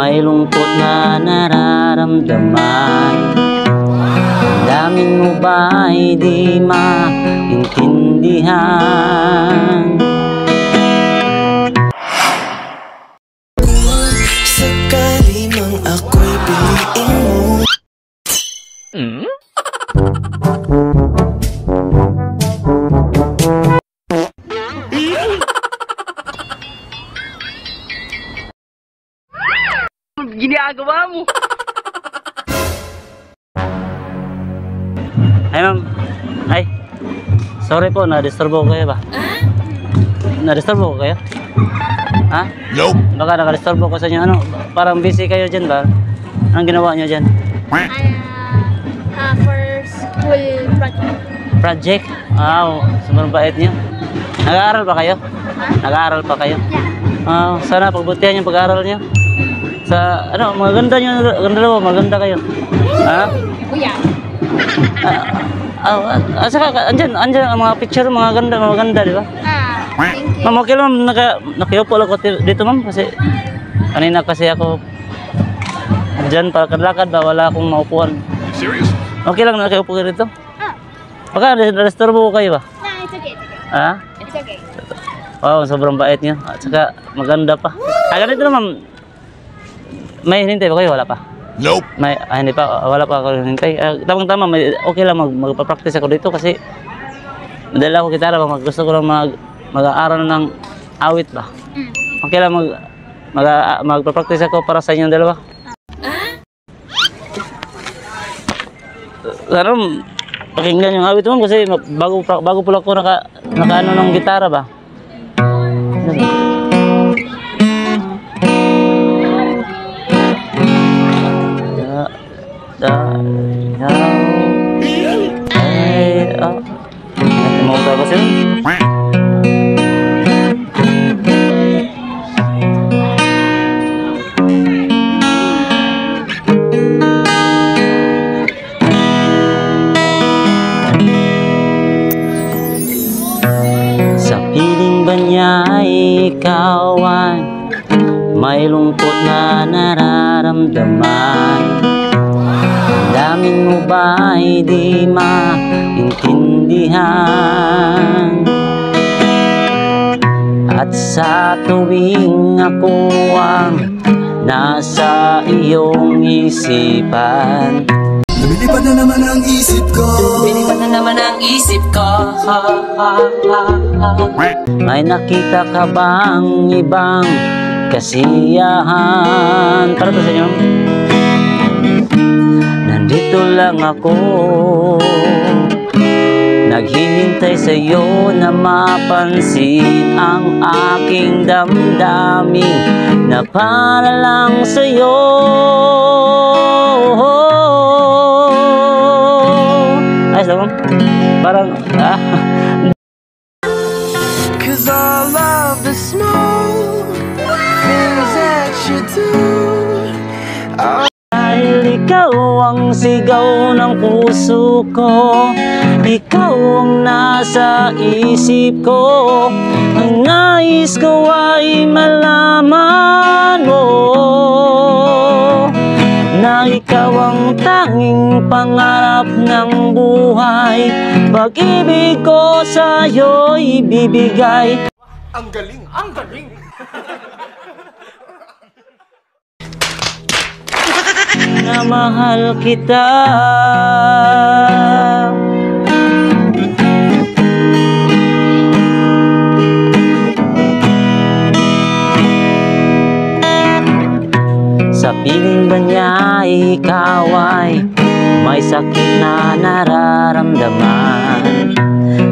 may lungkot na nararamdaman. Damdamin mo ba'y di maintindihan? Sakali mang ako'y piliin mo. Ginagawa mo. Ay ma'am. Ay. Sorry po, na-disturbo ko kayo ba? Na-disturbo ko kayo? Ha? Nope. Baka naka-disturbo ko sa inyo. Ano? Parang busy kayo dyan ba? Anong ginawa nyo dyan? For school project. Project? Sobrang bait nyo. Nag-aaral ba kayo? Nag-aaral pa kayo? Sana pagbutihan yung pag-aaral nyo. Sa ano, maganda nyo, maganda kayo. Ha? Kuya. Saka andyan ang mga picture, mga maganda, di ba? Thank you. Ma'am, okay lang, nakiupo lang ko dito ma'am, kasi kanina kasi ako dyan, lakad ba, wala akong maupuan. Serious? Okay lang, nakiupo kayo dito? Baka na-disturbo ko kayo ba? No, it's okay. Ha? It's okay. Wow, sobrang bait nyo. At saka maganda pa. Ganito na ma'am. May hinintay ba kayo? Wala pa? Nope. Hindi pa. Wala pa ako hinintay. Tamang-tama, okay lang magpa-practice ako dito kasi madala ako gitara ba. Gusto ko lang mag-aaral ng awit ba. Okay lang magpa-practice ako para sa inyong dalawa. Ano, pakinggan yung awit mo kasi bago pala ako naka-ano ng gitara ba. Mau tahu sih? Sa piling ba niya'y kawan, may lungkot na nararamdaman. Damdamin mo ba'y di maintindihan? At sa tuwing ako ang nasa iyong isipan, Lumilipad na naman ang isip ko. lumilipad na naman ang isip ko. May nakita ka bang ibang kasiyahan? Para to sa inyo. Nandito lang ako, naghihintay sa'yo na mapansin ang aking damdamin na para lang sa'yo. Ayos lang, parang Cause I love the small things that you do. dahil ikaw ang sigaw ng puso ko, ikaw ang nasa isip ko. Ang nais ko ay malaman mo na ikaw ang tanging pangarap ng buhay. Pag-ibig ko sa'yo'y ibibigay. Ang galing! Ang galing! Na mahal kita. Sa piling ba niya ikaw ay may sakit na nararamdaman?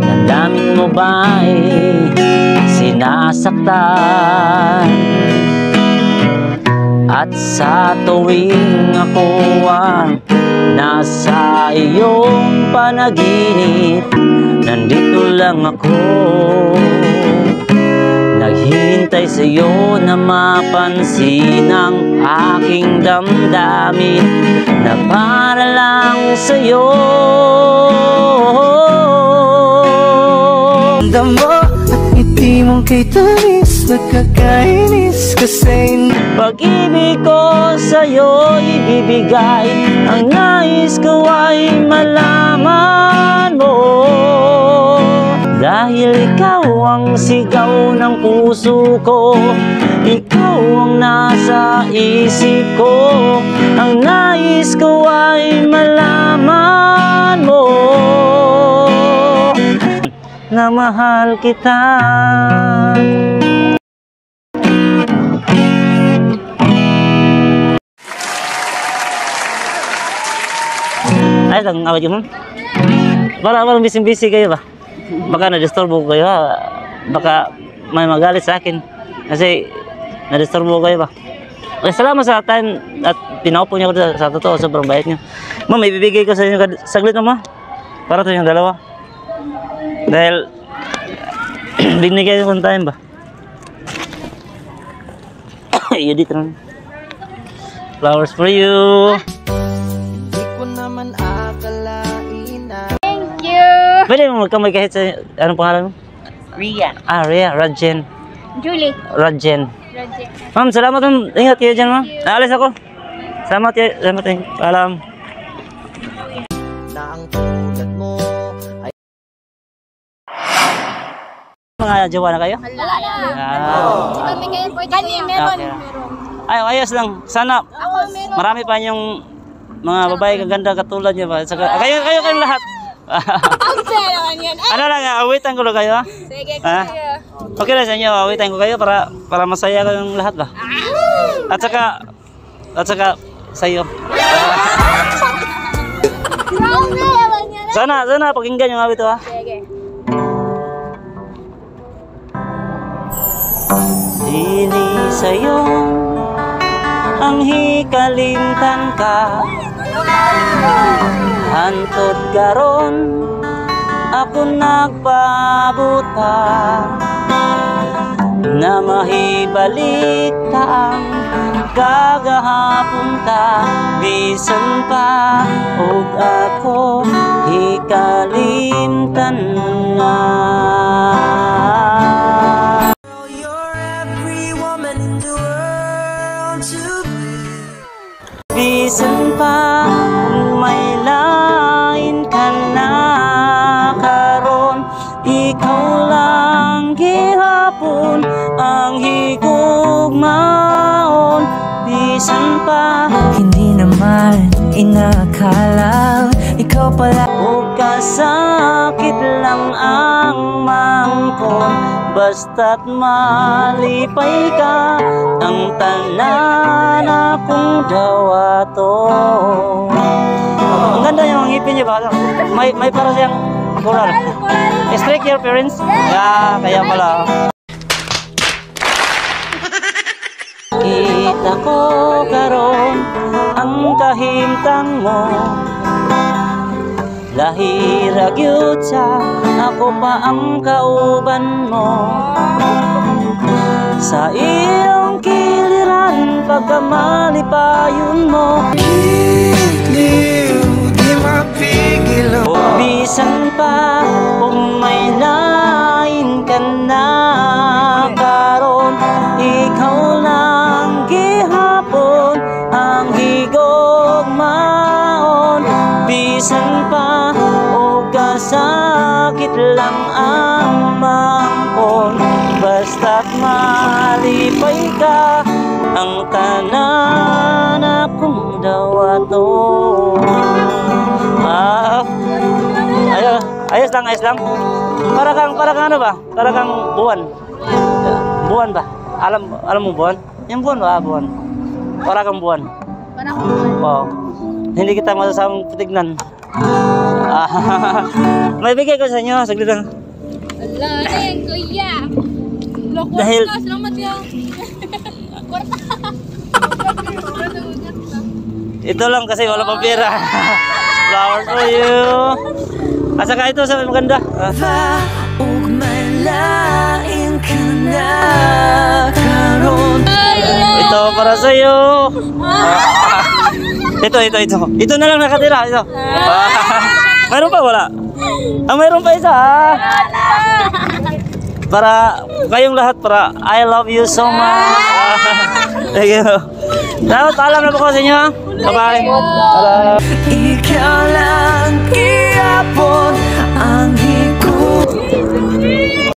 Damdamin mo ba'y sinasaktan? At sa tuwing ako ang nasa iyong panaginip, nandito lang ako, naghihintay sa iyo na mapansin ang aking damdamin na para lang sa iyo. Damo at ngiti mong kay tamis nakakainis kasi Pag-ibig ko sa'yo ibibigay, ang nais ko ay malaman mo. Dahil ikaw ang sigaw ng puso ko, ikaw ang nasa isip ko, ang nais ko ay malaman mo na mahal kita. Ayos lang awit yun, ma'am. Parang busy kayo ba? Baka na-disturbo ko kayo, ha? Baka may magalit sa akin kasi na-disturbo ko kayo ba? Okay, salamat sa time at pinaupo niyo ako sa totoo, sobrang bait niyo. Ma'am, ibibigay ko sa inyo saglit naman para sa inyong dalawa. Dahil binigay ko ng time ba? Yun dito lang. Flowers for you. Hindi ko naman akalain na Thank you. Pwede mo magkamay kahit sa anong pangalan mo? Ria. Ah, Rhea, Rajen. Julie. Rajen. Roger. Ma'am, salamat ma'am. Ingat kayo dyan ma'am. Aalis ako. Salamat kayo. Salamat kayo. Paalam. na ang tulad mo ay Mga jowa na kayo? Wala na. Ah. Kami kayo pwede kayo. Meron. Okay. Ay, ayos lang. Sana Ako meron. marami pa yung mga babae kaganda katulad niyo ba? Saka, kayo kayong lahat. Ang pera naman yan. Ano lang, awitan ko lang kayo ha? Sige, Ha? kaya. Okay lang sa inyo, awitan ko kayo para masaya kayong lahat ba? At saka sa iyo. Brown na yaman yan. Sana pakinggan yung awit to ha. Sige. Dili sa'yo ang hikalimtan ka, hantod karon ako nagpabuta na mahibalik ta ang kagahapon ta, bisan pa ug ako hikalimtan nga. you're every woman in the world to Bisan pa kung may lain ka na karon, ikaw lang gihapon ang higugmaon. Bisan pa Hindi naman inakala ikaw pala o kasakit lang ang mangkon, basta't malipay ka ang tanan akong dawato. Ang ganda yung ngipin niyo ba? May para siyang coral. Strike your parents? Yeah, kaya pala. Kita ko karon ang kahimtang mo, lahira gyud sa ako pa ang kauban mo. Sa iyong kiliran pagkamalipayon mo, Liw, di mapigil o bisan pa kung may lain ka na karon, ikaw lang gihapon ang higugmaon. Bisan pa o kasakit lang ang mangkon, basta't malipay ka ang tanan akong dawato. Ayos lang. Para kang ano ba? Para kang buwan. Buwan ba? Alam mo buwan? Yung buwan ba? Buwan. Para kang buwan. Parang ako. Oo. Hindi kita masasamang putignan. May bigay ko sa inyo, saglit lang. Wala na yan, kuya. Dahil- Salamat yan. Kwarta. Ito lang kasi wala pang pera. Flowers for you. At saka ito sa maganda. ug malain ka na karon. Ito para sa iyo. Ito. Ito na lang nakatira. Ito. Mayroon pa wala? Mayroon pa isa. para kayong lahat, para I love you so much. Thank you. Dapat paalam na po ko sa inyo. Bye-bye. Hello. ikaw